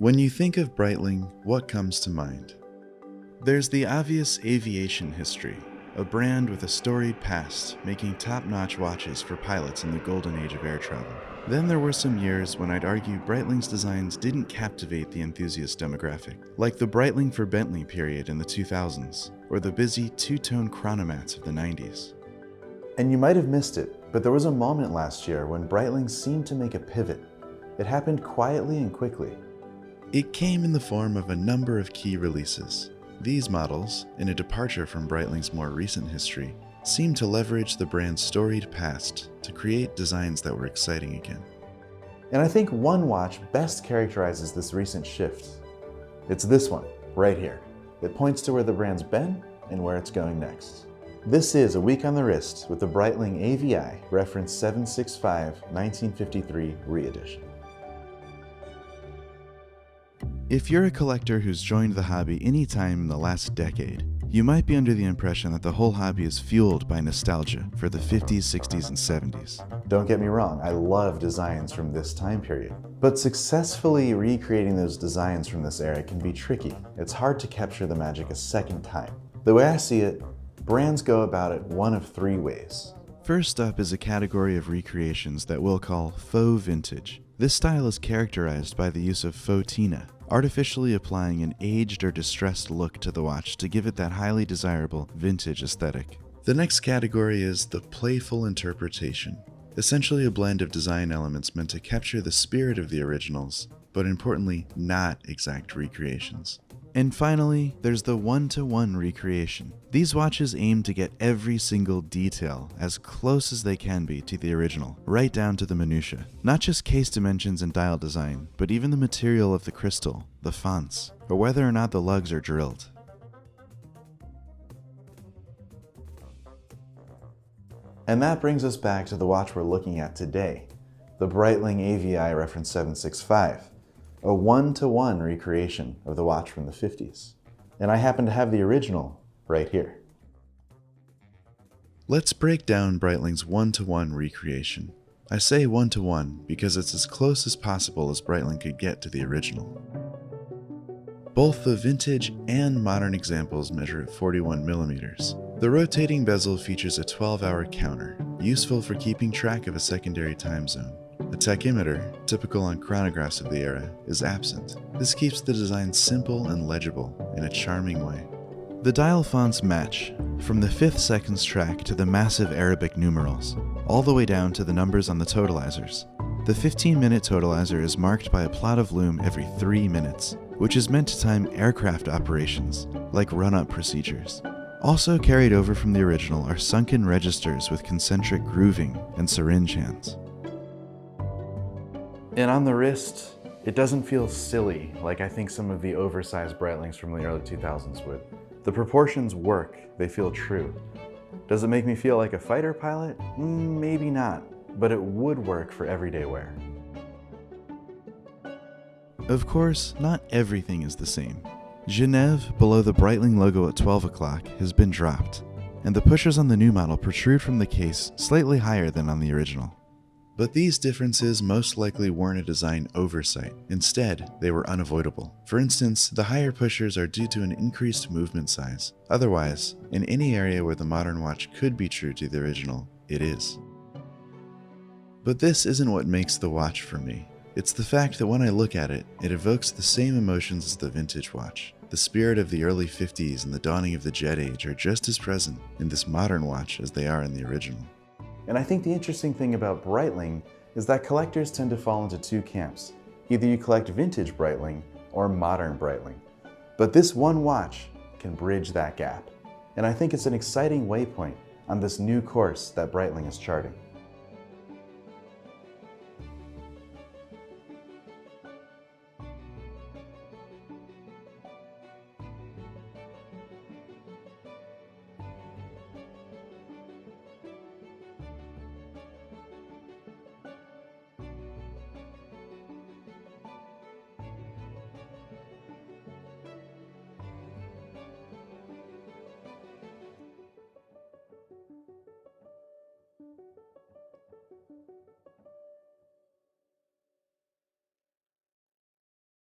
When you think of Breitling, what comes to mind? There's the obvious aviation history, a brand with a storied past, making top-notch watches for pilots in the golden age of air travel. Then there were some years when I'd argue Breitling's designs didn't captivate the enthusiast demographic, like the Breitling for Bentley period in the 2000s, or the busy two-tone chronomats of the 90s. And you might have missed it, but there was a moment last year when Breitling seemed to make a pivot. It happened quietly and quickly. It came in the form of a number of key releases. These models, in a departure from Breitling's more recent history, seem to leverage the brand's storied past to create designs that were exciting again. And I think one watch best characterizes this recent shift. It's this one, right here. It points to where the brand's been and where it's going next. This is A Week on the Wrist with the Breitling AVI Ref.765 1953 re-edition. If you're a collector who's joined the hobby any time in the last decade, you might be under the impression that the whole hobby is fueled by nostalgia for the 50s, 60s, and 70s. Don't get me wrong, I love designs from this time period. But successfully recreating those designs from this era can be tricky. It's hard to capture the magic a second time. The way I see it, brands go about it one of three ways. First up is a category of recreations that we'll call faux vintage. This style is characterized by the use of fauxtina, artificially applying an aged or distressed look to the watch to give it that highly desirable vintage aesthetic. The next category is the playful interpretation, essentially a blend of design elements meant to capture the spirit of the originals, but importantly, not exact recreations. And finally, there's the one-to-one recreation. These watches aim to get every single detail as close as they can be to the original, right down to the minutiae. Not just case dimensions and dial design, but even the material of the crystal, the fonts, or whether or not the lugs are drilled. And that brings us back to the watch we're looking at today, the Breitling AVI Ref.765. A one-to-one recreation of the watch from the 50s. And I happen to have the original right here. Let's break down Breitling's one-to-one recreation. I say one-to-one because it's as close as possible as Breitling could get to the original. Both the vintage and modern examples measure at 41 millimeters. The rotating bezel features a 12-hour counter, useful for keeping track of a secondary time zone. A tachymeter, typical on chronographs of the era, is absent. This keeps the design simple and legible in a charming way. The dial fonts match, from the 5th seconds track to the massive Arabic numerals, all the way down to the numbers on the totalizers. The 15-minute totalizer is marked by a plot of loom every 3 minutes, which is meant to time aircraft operations, like run-up procedures. Also carried over from the original are sunken registers with concentric grooving and syringe hands. And on the wrist, it doesn't feel silly like I think some of the oversized Breitlings from the early 2000s would. The proportions work, they feel true. Does it make me feel like a fighter pilot? Maybe not, but it would work for everyday wear. Of course, not everything is the same. Genève, below the Breitling logo at 12 o'clock, has been dropped, and the pushers on the new model protrude from the case slightly higher than on the original. But these differences most likely weren't a design oversight. Instead, they were unavoidable. For instance, the higher pushers are due to an increased movement size. Otherwise, in any area where the modern watch could be true to the original, it is. But this isn't what makes the watch for me. It's the fact that when I look at it, it evokes the same emotions as the vintage watch. The spirit of the early 50s and the dawning of the jet age are just as present in this modern watch as they are in the original. And I think the interesting thing about Breitling is that collectors tend to fall into two camps. Either you collect vintage Breitling or modern Breitling. But this one watch can bridge that gap. And I think it's an exciting waypoint on this new course that Breitling is charting.